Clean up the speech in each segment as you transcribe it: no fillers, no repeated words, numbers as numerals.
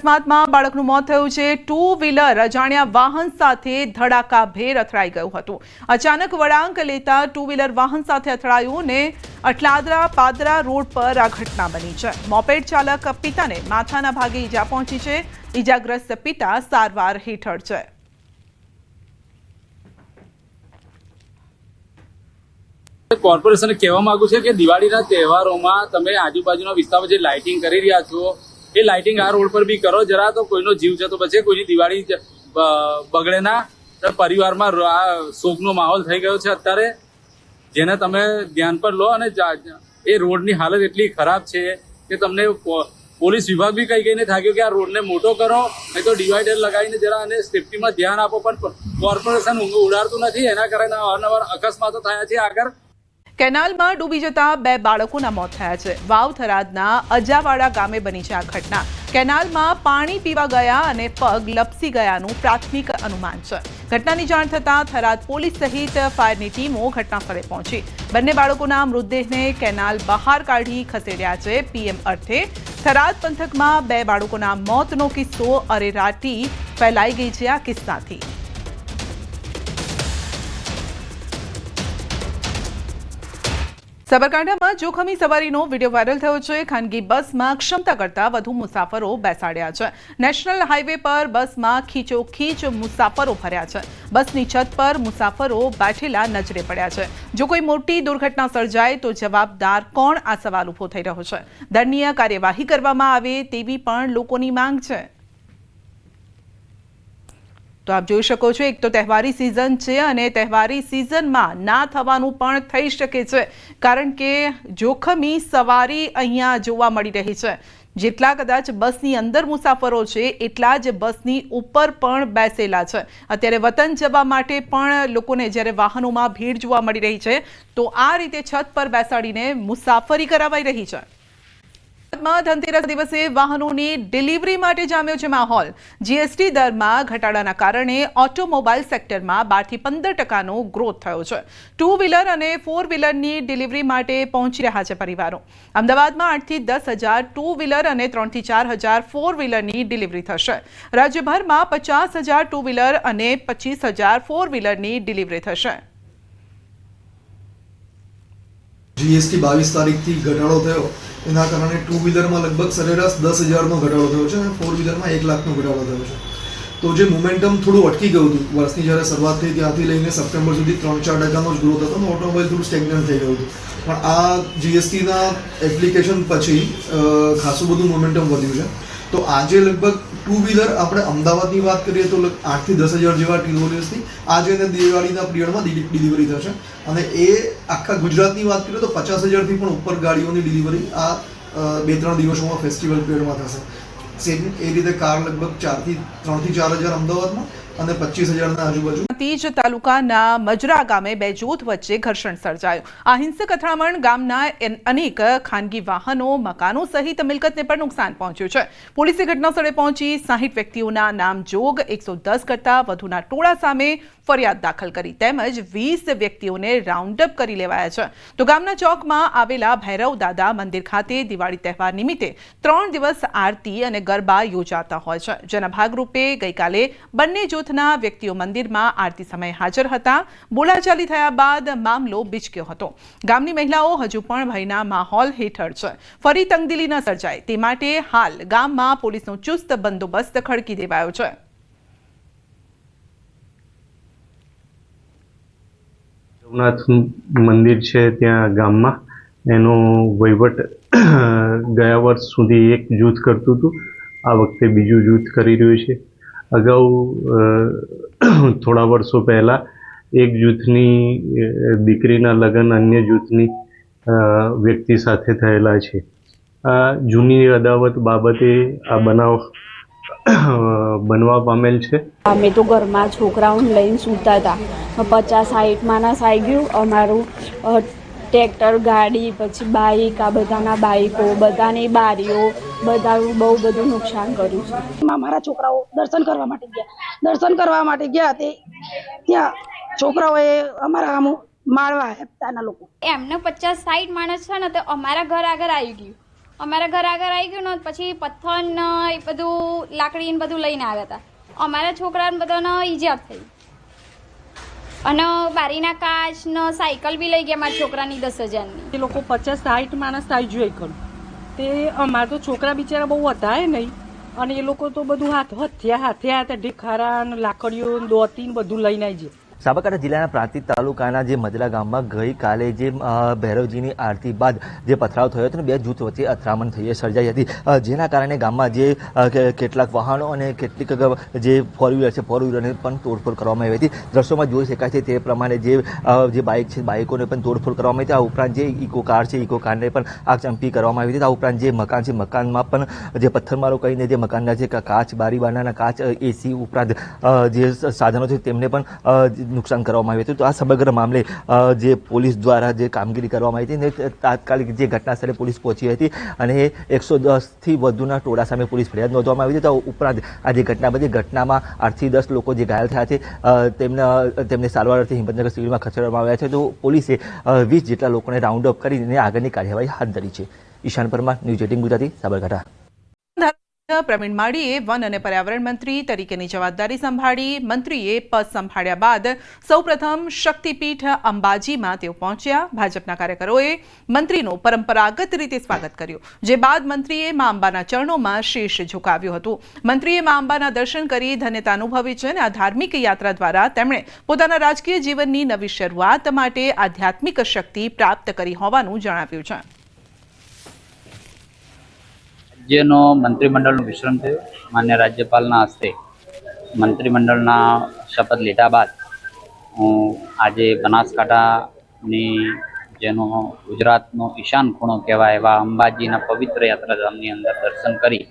અકસ્માતમાં બાળકનું મોત થયું છે। ટુ વ્હીલર અજાણ્યા વાહન સાથે ધડાકાભેર અથડાઈ ગયું હતું। અચાનક વળાંક લેતા ટુ વ્હીલર વાહન સાથે અથડાયું ને અટલાદરા પાદરા રોડ પર આ ઘટના બની છે। મોપેડ ચાલક પિતાને માથાના ભાગે ઈજા પહોંચી છે। ઈજાગ્રસ્ત પિતા સારવાર હેઠળ છે। કોર્પોરેશને કહેવા માંગુ છે કે દિવાળીના તહેવારોમાં તમે આજુબાજુના વિસ્તારમાં જે લાઇટિંગ કરી રહ્યા છો એ લાઇટિંગ આ રોડ પર બી કરો જરા, તો કોઈનો જીવ જતો બચે, કોઈની દિવાળી બગડે ના। પરિવારમાં આ શોકનો માહોલ થઈ ગયો છે અત્યારે, જેને તમે ધ્યાન પર લો। અને એ રોડની હાલત એટલી ખરાબ છે કે તમને પોલીસ વિભાગ બી કહીને થાક્યો કે આ રોડને મોટો કરો, નહીં તો ડિવાઈડર લગાવીને જરા અને સેફટીમાં ધ્યાન આપો, પણ કોર્પોરેશન ઉડાડતું નથી। એના કારણે અવારનવાર અકસ્માતો થયા છે। આગળ કેનાલમાં ડૂબી જતા 2 બાળકોના મોત થયા છે। વાવ થરાદના અજાવાડા ગામે બની છે આ ઘટના। કેનાલમાં પાણી પીવા ગયા અને પગ લપસી ગયાનું પ્રાથમિક અનુમાન છે। ઘટનાની જાણ થતાં થરાદ પોલીસ સહિત ફાયરની ટીમો ઘટનાસ્થળે પહોંચી બંને બાળકોના મૃતદેહને કેનાલ બહાર કાઢી ખસેડ્યા છે। પીએમ અર્થે થરાદ પંથકમાં 2 બાળકોના મોતનો કિસ્સો અરેરાટી ફેલાઈ ગઈ છે આ કિસ્સાથી। સાબરકાંઠામાં જોખમી સવારીનો વિડીયો વાયરલ થયો છે। ખાનગી બસમાં ક્ષમતા કરતાં વધુ મુસાફરો બેસાડ્યા છે। નેશનલ હાઈવે પર બસમાં ખીચોખીચ મુસાફરો ભર્યા છે। બસની છત પર મુસાફરો બેઠેલા નજરે પડ્યા છે। જો કોઈ મોટી દુર્ઘટના સર્જાય તો જવાબદાર કોણ, આ સવાલ ઊભો થઈ રહ્યો છે। દંડનીય કાર્યવાહી કરવામાં આવે તેવી પણ લોકોની માંગ છે। તો આપ જોઈ શકો છો, એક તો તહેવારી સિઝન છે અને તહેવારી સિઝનમાં ના થવાનું પણ થઈ શકે છે, કારણ કે જોખમી સવારી અહીંયા જોવા મળી રહી છે। જેટલા કદાચ બસની અંદર મુસાફરો છે એટલા જ બસની ઉપર પણ બેસેલા છે। અત્યારે વતન જવા માટે પણ લોકોને જ્યારે વાહનોમાં ભીડ જોવા મળી રહી છે તો આ રીતે છત પર બેસાડીને મુસાફરી કરાવાઈ રહી છે। ધનતેરસ દિવસે વાહનોની ડિલિવરી માટે જામ્યો છે માહોલ। જીએસટી દરમાં ઘટાડાના કારણે ઓટોમોબાઈલ સેક્ટરમાં 12 થી 15% ગ્રોથ થયો છે। ટુ વ્હીલર અને 4 વ્હીલરની ડિલિવરી માટે પહોંચી રહ્યા છે પરિવારો। અમદાવાદમાં 8 થી 10 હજાર ટુ વ્હીલર અને 3 થી 4 હજાર 4 વ્હીલરની ડિલિવરી થશે। રાજ્યભરમાં 50 હજાર ટુ વ્હીલર અને 25 હજાર 4 વ્હીલરની ડિલિવરી થશે। જીએસટી 22 તારીખથી ઘટાડો થયો, એના કારણે ટુ વ્હીલરમાં લગભગ સરેરાશ 10,000નો ઘટાડો થયો છે અને 4 વ્હીલરમાં 1 લાખનો ઘટાડો થયો છે। તો જે મોમેન્ટમ થોડું અટકી ગયું હતું, વર્ષની જ્યારે શરૂઆત થઈ ત્યાંથી લઈને સપ્ટેમ્બર સુધી 3-4% જ ગ્રોથ હતો અને ઓટોમોબાઈલ થોડું સ્ટેગ્નન્ટ થઈ ગયું હતું, પણ આ જીએસટીના એપ્લિકેશન પછી ખાસું બધું મોમેન્ટમ વધ્યું છે। તો આજે લગભગ ટુ વ્હીલર આપણે અમદાવાદની વાત કરીએ તો 8 થી 10 હજાર જેવા ટુ વ્હીલર્સની આજે અને દિવાળીના પિરિયડમાં ડિલિવરી થશે, અને એ આખા ગુજરાતની વાત કરીએ તો 50 હજારથી પણ ઉપર ગાડીઓની ડિલિવરી આ 2-3 દિવસોમાં ફેસ્ટિવલ પિરિયડમાં થશે। સેમ એ રીતે કાર લગભગ 3 થી 4 હજાર અમદાવાદમાં અને 25 હજારના આજુબાજુ। તીજ તાલુકાના મજરા ગામે 2 જૂથ વચ્ચે ઘર્ષણ સર્જાયું। આ હિંસક અથડામણ ગામના અનેક ખાનગી વાહનો, મકાનો સહિત મિલકતને પણ નુકસાન પહોંચ્યું છે। પોલીસે ઘટનાસ્થળે પહોંચી 60 વ્યક્તિઓના નામજોગ 110 કરતાં વધુના ટોળા સામે ફરિયાદ દાખલ કરી તેમજ 20 વ્યક્તિઓને રાઉન્ડ અપ કરી લેવાયા છે। તો ગામના ચોકમાં આવેલા ભૈરવ દાદા મંદિર ખાતે દિવાળી તહેવાર નિમિત્તે 3 દિવસ આરતી અને ગરબા યોજાતા હોય છે, જેના ભાગરૂપે ગઈકાલે બંને જૂથના વ્યક્તિઓ મંદિરમાં આરતી સમયે હાજર હતા। બોલાચાલી થયા બાદ મામલો બીચક્યો હતો। ગામની મહિલાઓ હજુ પણ ભયના માહોલ હેઠળ છે। ફરી તંગદિલી ન સર્જાય તે માટે હાલ ગામમાં પોલીસનો ચુસ્ત બંદોબસ્ત ખડકી દેવાયો છે। સોમનાથ મંદિર છે ત્યાં ગામમાં, એનો વહીવટ ગયા વર્ષ સુધી એક જૂથ કરતું હતું, આ વખતે બીજું જૂથ કરી રહ્યું છે। અગાઉ થોડા વર્ષો પહેલાં એક જૂથની દીકરીના લગ્ન અન્ય જૂથની વ્યક્તિ સાથે થયેલા છે। આ જૂની અદાવત બાબતે આ બનાવ બનવા પામેલ છે। અમે તો ઘરમાં છોકરાઓને લઈને સૂતા હતા, 50-60 માણસ આવી ગયું। અમારું ટ્રેક્ટર, ગાડી, પછી બાઇક, આ બધાના બાઇકો, બધાની બારીઓ, બધાનું બહુ બધું નુકસાન કર્યું છે। મારા છોકરાઓ દર્શન કરવા માટે ગયા તે ત્યાં છોકરાઓએ અમારા માળવા હેપતાના લોકો એમને 50-60 માણસ છે ને, તો અમારા ઘર આગળ આવી ગયું અમારા ઘર આગળ આવી ગયું ને પછી પથ્થર ને એ બધું લાકડી ને બધું લઈને આવ્યા હતા. અમારા છોકરાને બધાને ઈજા થઈ અને બારીના કાચ ને સાયકલ બી લઈ ગયા મારા છોકરાની 10,000ની. એ લોકો 50-60 માણસ આવી જોઈએ ખરું તે અમારા તો છોકરા બિચારા બહુ હતા નહીં અને એ લોકો તો બધું હાથે ઢેખારા ને લાકડીઓ દોતી ને બધું લઈને આવી જાય. સાબરકાંઠા જિલ્લાના પ્રાંતિજ તાલુકાના જે મદરા ગામમાં ગઈકાલે જે ભૈરવજીની આરતી બાદ જે પથરાવ થયો હતો ને બે જૂથ વચ્ચે અથડામણ સર્જાઈ હતી, જેના કારણે ગામમાં જે કેટલાક વાહનો અને કેટલીક જે ફોર વ્હીલર છે ફોર વ્હીલરને પણ તોડફોડ કરવામાં આવી હતી. દ્રશ્યોમાં જોઈ શકાય છે તે પ્રમાણે જે બાઇક છે બાઇકોને પણ તોડફોડ કરવામાં આવી હતી. આ ઉપરાંત જે ઇકો કાર છે ઇકો કારને પણ આગચંપી કરવામાં આવી હતી. આ ઉપરાંત જે મકાન છે મકાનમાં પણ જે પથ્થરમારો કરીને જે મકાનના જે કાચ બારી બારણાના કાચ એસી ઉપરાંત જે સાધનો છે તેમને પણ નુકસાન કરવામાં આવ્યું હતું. તો આ સમગ્ર મામલે જે પોલીસ દ્વારા જે કામગીરી કરવામાં આવી હતી ને તાત્કાલિક જે ઘટના સ્થળે પોલીસ પહોંચી હતી અને 110થી વધુના ટોળા સામે પોલીસ ફરિયાદ નોંધવામાં આવી હતી. તો ઉપરાંત આ જે ઘટના બધી ઘટનામાં 8થી 10 લોકો જે ઘાયલ થયા છે તેમને સારવાર અર્થે હિંમતનગર સિવિલમાં ખસેડવામાં આવ્યા છે. તો પોલીસે 20 જેટલા લોકોને રાઉન્ડ અપ કરીને આગળની કાર્યવાહી હાથ ધરી છે. ઈશાન પરમાર, ન્યૂઝ 18 ગુજરાતી, સાબરકાંઠા. પ્રવીણ માળીએ વન અને પર્યાવરણ મંત્રી તરીકેની જવાબદારી સંભાળી. મંત્રીએ પદ સંભાળ્યા બાદ સૌપ્રથમ શક્તિપીઠ અંબાજીમાં તેઓ પહોંચ્યા. ભાજપના કાર્યકરોએ મંત્રીનું પરંપરાગત રીતે સ્વાગત કર્યું, જે બાદ મંત્રીએ મા અંબાના ચરણોમાં શીશ ઝુકાવ્યું હતું. મંત્રીએ મા અંબાના દર્શન કરી ધન્યતા અનુભવી છે અને આ ધાર્મિક યાત્રા દ્વારા તેમણે પોતાના રાજકીય જીવનની નવી શરૂઆત માટે આધ્યાત્મિક શક્તિ પ્રાપ્ત કરી હોવાનું જણાવ્યું છે. રાજ્યનો મંત્રીમંડળનું વિસ્તરણ થયું. માન્ય રાજ્યપાલના હસ્તે મંત્રીમંડળના શપથ લીધા બાદ હું આજે બનાસકાંઠાની જેનો ગુજરાતનો ઈશાન ખૂણો કહેવાય એવા અંબાજીના પવિત્ર યાત્રાધામની અંદર દર્શન કરી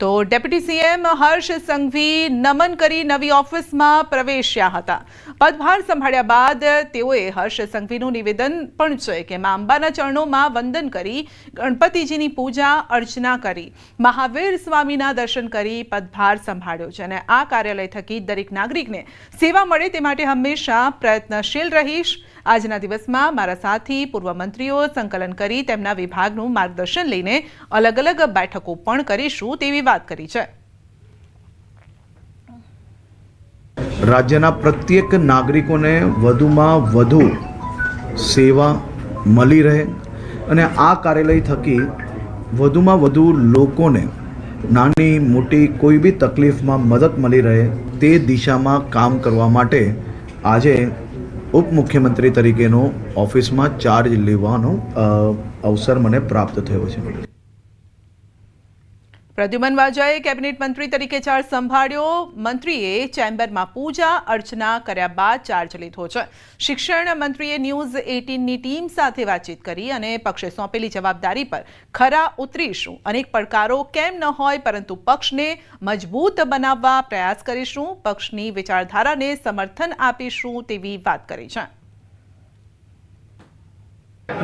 તો ડેપ્યુટી સીએમ હર્ષ સંઘવી નમન કરી નવી ઓફિસમાં પ્રવેશ્યા હતા. પદભાર સંભાળ્યા બાદ તેઓએ હર્ષ સંઘવીનું નિવેદન પણ છે કે મા અંબાના ચરણોમાં વંદન કરી ગણપતિજીની પૂજા અર્ચના કરી મહાવીર સ્વામીના દર્શન કરી પદભાર સંભાળ્યો છે અને આ કાર્યાલય થકી દરેક નાગરિકને સેવા મળે તે માટે હંમેશા પ્રયત્નશીલ રહીશ. આજના દિવસમાં મારા સાથી પૂર્વ મંત્રીઓ સંકલન કરી તેમના વિભાગનું માર્ગદર્શન લઈને અલગ અલગ બેઠકો પણ કરીશું તેવી વાત કરી છે. રાજ્યના પ્રત્યેક નાગરિકોને વધુમાં વધુ સેવા મળી રહે અને આ કાર્યાલય થકી વધુમાં વધુ લોકોને નાની મોટી કોઈ બી તકલીફમાં મદદ મળી રહે તે દિશામાં કામ કરવા માટે આજે ઉપમુખ્યમંત્રી તરીકેનો ઓફિસમાં ચાર્જ લેવાનો અવસર મને પ્રાપ્ત થયો છે. પ્રદ્યુમન વાજાએ કેબિનેટ મંત્રી તરીકે ચાર્જ સંભાળ્યો. મંત્રીએ ચેમ્બરમાં પૂજા અર્ચના કર્યા બાદ ચાર્જ લીધો છે. શિક્ષણ મંત્રીએ ન્યૂઝ 18ની ટીમ સાથે વાતચીત કરી અને પક્ષે સોંપેલી જવાબદારી પર ખરા ઉતરીશું. અનેક પડકારો કેમ ન હોય, પરંતુ પક્ષને મજબૂત બનાવવા પ્રયાસ કરીશું. પક્ષની વિચારધારાને સમર્થન આપીશું તેવી વાત કરી છે.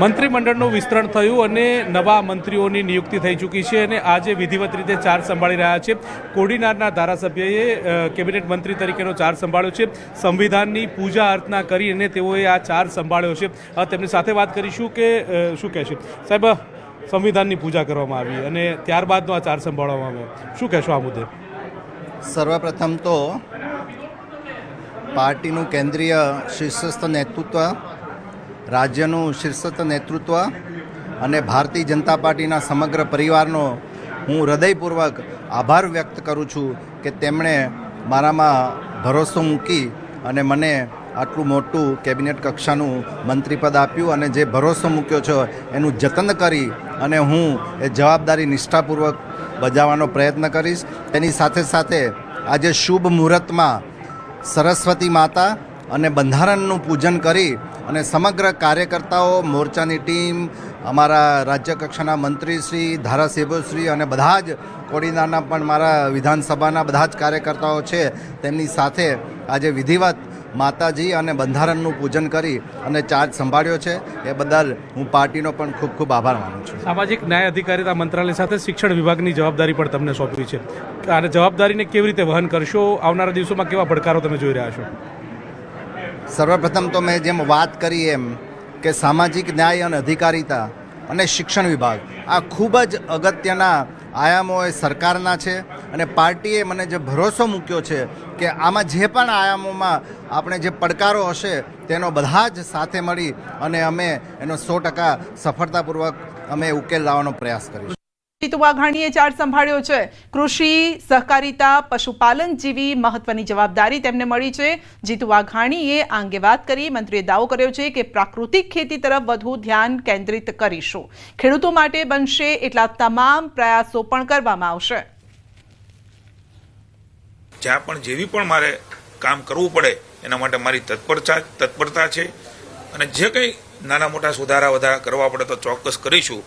મંત્રીમંડળનું વિસ્તરણ થયું અને નવા મંત્રીઓની નિયુક્તિ થઈ ચૂકી છે અને આજે વિધિવત રીતે ચાર્જ સંભાળી રહ્યા છે. કોડીનારના ધારાસભ્યએ કેબિનેટ મંત્રી તરીકેનો ચાર્જ સંભાળ્યો છે. સંવિધાનની પૂજા અર્ચના કરી અને તેઓએ આ ચાર્જ સંભાળ્યો છે. તેમની સાથે વાત કરીશું કે શું કહે છે. સાહેબ, સંવિધાનની પૂજા કરવામાં આવી અને ત્યારબાદનો આ ચાર્જ સંભાળવામાં આવ્યો, શું કહેશો આ મુદ્દે? સર્વપ્રથમ તો પાર્ટીનું કેન્દ્રીય શીર્ષસ્થ નેતૃત્વ, રાજ્યનું શીર્ષસ્થ નેતૃત્વ અને ભારતીય જનતા પાર્ટીના સમગ્ર પરિવારનો હું હૃદયપૂર્વક આભાર વ્યક્ત કરું છું કે તેમણે મારામાં ભરોસો મૂકી અને મને આટલું મોટું કેબિનેટ કક્ષાનું મંત્રીપદ આપ્યું અને જે ભરોસો મૂક્યો છે એનું જતન કરી અને હું એ જવાબદારી નિષ્ઠાપૂર્વક બજાવવાનો પ્રયત્ન કરીશ. તેની સાથે સાથે આજે શુભ મુહૂર્તમાં સરસ્વતી માતા અને બંધારણનું પૂજન કરી અને સમગ્ર કાર્યકર્તાઓ, મોરચાની ટીમ, અમારા રાજ્ય કક્ષાના મંત્રીશ્રી, ધારાસભ્યશ્રી અને બધા જ કોડીનારના પણ મારા વિધાનસભાના બધા જ કાર્યકર્તાઓ છે તેમની સાથે આજે વિધિવત માતાજી અને બંધારણનું પૂજન કરી અને ચાર્જ સંભાળ્યો છે. એ બદલ હું પાર્ટીનો પણ ખૂબ ખૂબ આભાર માનું છું. સામાજિક ન્યાય અધિકારીતા મંત્રાલય સાથે શિક્ષણ વિભાગની જવાબદારી પણ તમને સોંપી છે અને જવાબદારીને કેવી રીતે વહન કરશો? આવનારા દિવસોમાં કેવા પડકારો તમે જોઈ રહ્યા છો? સર્વપ્રથમ તો મેં જેમ વાત કરી એમ કે સામાજિક ન્યાય અને અધિકારીતા અને શિક્ષણ વિભાગ આ ખૂબ જ અગત્યના આયામો એ સરકારના છે અને પાર્ટીએ મને જે ભરોસો મૂક્યો છે કે આમાં જે પણ આયામોમાં આપણે જે પડકારો હશે તેનો બધા જ સાથે મળી અને અમે એનો 100% સફળતાપૂર્વક અમે ઉકેલ લાવવાનો પ્રયાસ કરીશું. જીતુ વાઘાણીએ ચાર્જ સંભાળ્યો છે. કૃષિ, સહકારિતા, પશુપાલન જેવી મહત્વની જવાબદારી તેમને મળી છે. જીતુ વાઘાણીએ આ અંગે વાત કરી. મંત્રીએ દાવો કર્યો છે કે પ્રાકૃતિક ખેતી તરફ વધુ ધ્યાન કેન્દ્રિત કરીશું. ખેડૂતો માટે બનશે એટલા તમામ પ્રયાસો પણ કરવામાં આવશે. જ્યાં પણ જેવી પણ મારે કામ કરવું પડે એના માટે મારી તત્પરતા છે અને જે કંઈ નાના મોટા સુધારા વધારા કરવા પડે તો ચોક્કસ કરીશું.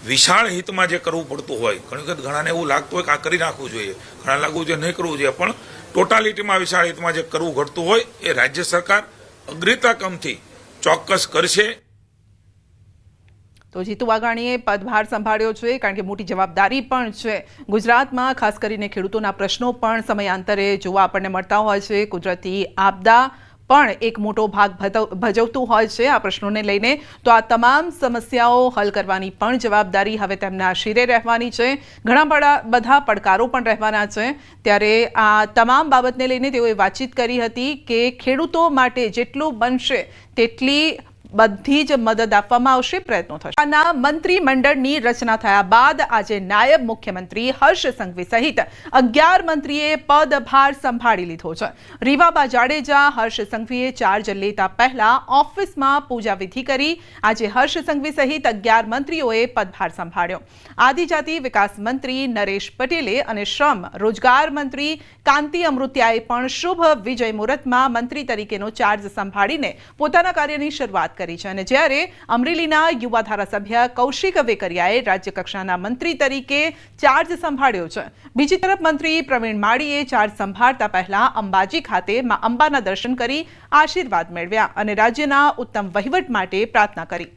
વિશાળ હિતમાં જે કરવું પડતું હોય, ઘણી વખત ઘણાને એવું લાગતું હોય કે આ કરી નાખવું જોઈએ, ઘણા લાગવું જોઈએ નહીં કરવું જોઈએ, પણ ટોટાલિટીમાં વિશાળ હિતમાં જે કરવું ઘટતું હોય એ રાજ્ય સરકાર અગ્રતાક્રમથી ચોક્કસ કરશે. તો જીતુ વાઘાણીએ પદભાર સંભાળ્યો છે કારણ કે મોટી જવાબદારી પણ છે. ગુજરાતમાં ખાસ કરીને ખેડૂતોના પ્રશ્નો પણ સમયાંતરે જોવા આપણને મળતા હોય છે. કુદરતી આપદા પણ એક મોટો ભાગ ભજવતું હોય છે આ પ્રશ્નોને લઈને. તો આ તમામ સમસ્યાઓ હલ કરવાની પણ જવાબદારી હવે તેમના શિરે રહેવાની છે. ઘણા બધા પડકારો પણ રહેવાના છે. ત્યારે આ તમામ બાબતને લઈને તેઓએ વાતચીત કરી હતી કે ખેડૂતો માટે જેટલું બનશે તેટલી બધી જ મદદ આપવામાં આવશે, પ્રયત્નો થશે. આના મંત્રીમંડળની રચના થયા બાદ આજે નાયબ મુખ્યમંત્રી હર્ષ સંઘવી સહિત 11 મંત્રીએ પદભાર સંભાળી લીધો છે. રીવાબા જાડેજા, હર્ષ સંઘવીએ ચાર્જ લેતા પહેલા ઓફિસમાં પૂજા વિધિ કરી. આજે હર્ષ સંઘવી સહિત 11 મંત્રીઓએ પદભાર સંભાળ્યો. આદિજાતિ વિકાસ મંત્રી નરેશ પટેલે અને શ્રમ રોજગાર મંત્રી કાંતિ અમૃત્યાએ પણ શુભ વિજય મુહૂર્તમાં મંત્રી તરીકેનો ચાર્જ સંભાળીને પોતાના કાર્યની શરૂઆત કરી છે. અને જ્યારે અમરેલીના યુવા ધારાસભ્ય કૌશિક વેકરિયાએ રાજ્યકક્ષાના મંત્રી તરીકે ચાર્જ સંભાળ્યો છે. બીજી તરફ મંત્રી પ્રવીણ માળીએ ચાર્જ સંભાળતા પહેલા અંબાજી ખાતે મા અંબાના દર્શન કરી આશીર્વાદ મેળવ્યા અને રાજ્યના ઉત્તમ વહીવટ માટે પ્રાર્થના કરી.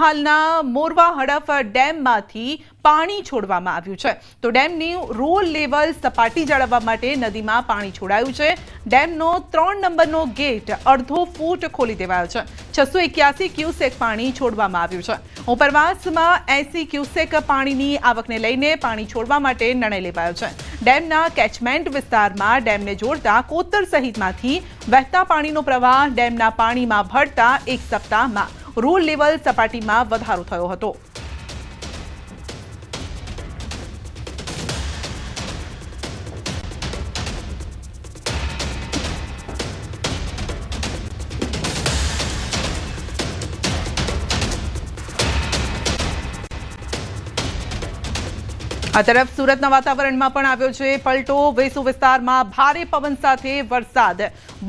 હાલના મોરવા હડફ ડેમમાંથી પાણી છોડવામાં આવ્યું છે. તો ડેમની રોલ લેવલ સપાટી જાળવવા માટે નદીમાં પાણી છોડાયું છે. ડેમનો 3 નંબરનો ગેટ અડધો ફૂટ ખોલી દેવાયો છે. 681 ક્યુસેક પાણી છોડવામાં આવ્યું છે. ઉપરવાસમાં 80 ક્યુસેક પાણીની આવકને લઈને પાણી છોડવા માટે નિર્ણય લેવાયો છે. ડેમના કેચમેન્ટ વિસ્તારમાં ડેમને જોડતા કોતર સહિતમાંથી વહેતા પાણીનો પ્રવાહ ડેમના પાણીમાં ભળતા એક સપ્તાહમાં રૂલ લેવલ સપાટીમાં વધારો થયો હતો. આ તરફ સુરતના વાતાવરણમાં પણ આવ્યો છે પલટો. વેસુ વિસ્તારમાં ભારે પવન સાથે વરસાદ.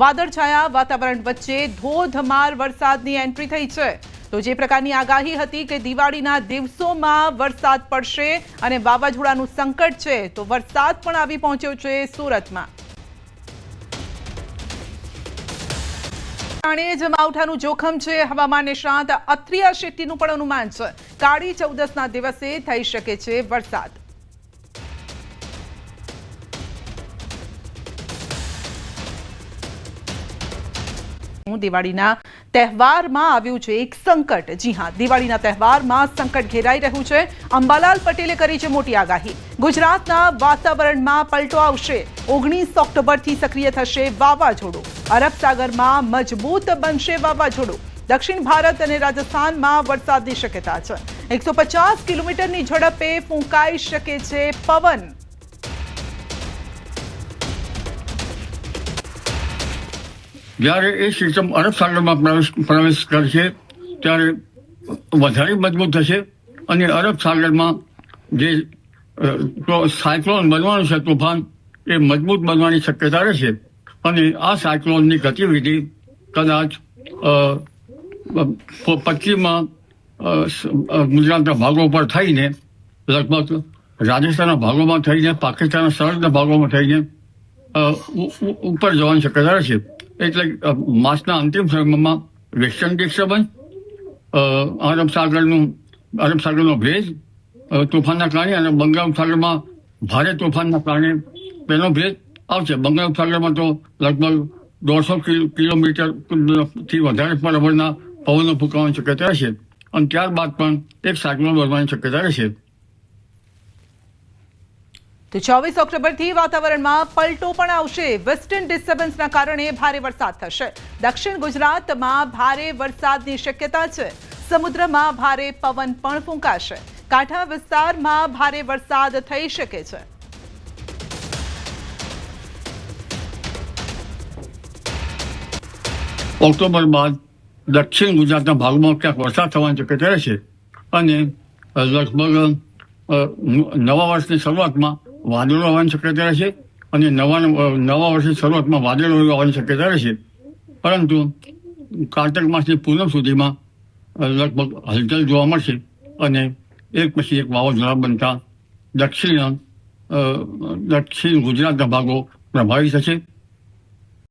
વાદળછાયા વાતાવરણ વચ્ચે ધોધમાર વરસાદની એન્ટ્રી થઈ છે. તો જે પ્રકારની આગાહી હતી કે દિવાળીના દિવસોમાં વરસાદ પડશે અને વાવાઝોડાનું સંકટ છે, તો વરસાદ પણ આવી પહોંચ્યો છે સુરતમાં. જ માવઠાનું જોખમ છે. હવામાન નિષ્ણાત અથિયા શેટ્ટીનું પણ અનુમાન છે કાળી ચૌદસના દિવસે થઈ શકે છે વરસાદ. દિવાળીના તહેવારમાં આવ્યું છે એક સંકટ. જી હા, દિવાળીના તહેવારમાં સંકટ ઘેરાઈ રહ્યું છે. અંબાલાલ પટેલે કરી છે મોટી આગાહી. ગુજરાતના વાતાવરણમાં પલટો આવશે. 19 ઓક્ટોબરથી સક્રિય થશે વાવાઝોડું. અરબ સાગરમાં મજબૂત બનશે વાવાઝોડું. દક્ષિણ ભારત અને રાજસ્થાનમાં વરસાદની શક્યતા છે. 150 કિલોમીટરની ઝડપે ફૂંકાઈ શકે છે પવન. જ્યારે એ સિસ્ટમ અરબ સાગરમાં પ્રવેશ કરશે ત્યારે વધારે મજબૂત થશે અને અરબ સાગરમાં જે સાયક્લોન બનવાનું છે, તોફાન, એ મજબૂત બનવાની શક્યતા રહેશે. અને આ સાયક્લોનની ગતિવિધિ કદાચ પશ્ચિમમાં ગુજરાતના ભાગો પર થઈને લગભગ રાજસ્થાનના ભાગોમાં થઈને પાકિસ્તાનના સરહદના ભાગોમાં થઈને ઉપર જવાની શક્યતા રહેશે. એટલે માસના અંતિમ સમયમાં વેસ્ટર્ન ડિસ્ટર્બન્સ, અરબ સાગરનો ભેજ તોફાનના કારણે અને બંગાળ સાગરમાં ભારે તોફાનના કારણે તેનો ભેજ આવશે. બંગાળ સાગરમાં તો લગભગ 150 કિલોમીટરથી વધારે બરાબરના પવનો ફૂંકાવાની શક્યતા રહેશે અને ત્યારબાદ પણ એક સાયક્લોન બનવાની શક્યતા રહેશે. તો 24 ઓક્ટોબરથી વાતાવરણમાં પલટો પણ આવશે. વેસ્ટર્ન ડિસ્ટર્બન્સના કારણે ભારે વરસાદ થશે. દક્ષિણ ગુજરાતમાં ભારે વરસાદની શક્યતા છે. સમુદ્રમાં ભારે પવન પણ ફૂંકાશે. કાંઠા વિસ્તારમાં ભારે વરસાદ થઈ શકે છે. ઓક્ટોબર બાદ દક્ષિણ ગુજરાતના ભાગમાં ક્યાંક વરસાદ થવાની શક્યતા રહેશે અને લગભગ નવા વર્ષની શરૂઆતમાં વાદળો આવવાની શક્યતા રહેશે અને નવા વર્ષની શરૂઆતમાં વાદળો આવવાની શક્યતા રહેશે. પરંતુ કાર્તક માસની પૂનમ સુધીમાં લગભગ હલચલ જોવા મળશે અને એક પછી એક વાવાઝોડા બનતા દક્ષિણ ગુજરાતના ભાગો પ્રભાવિત થશે.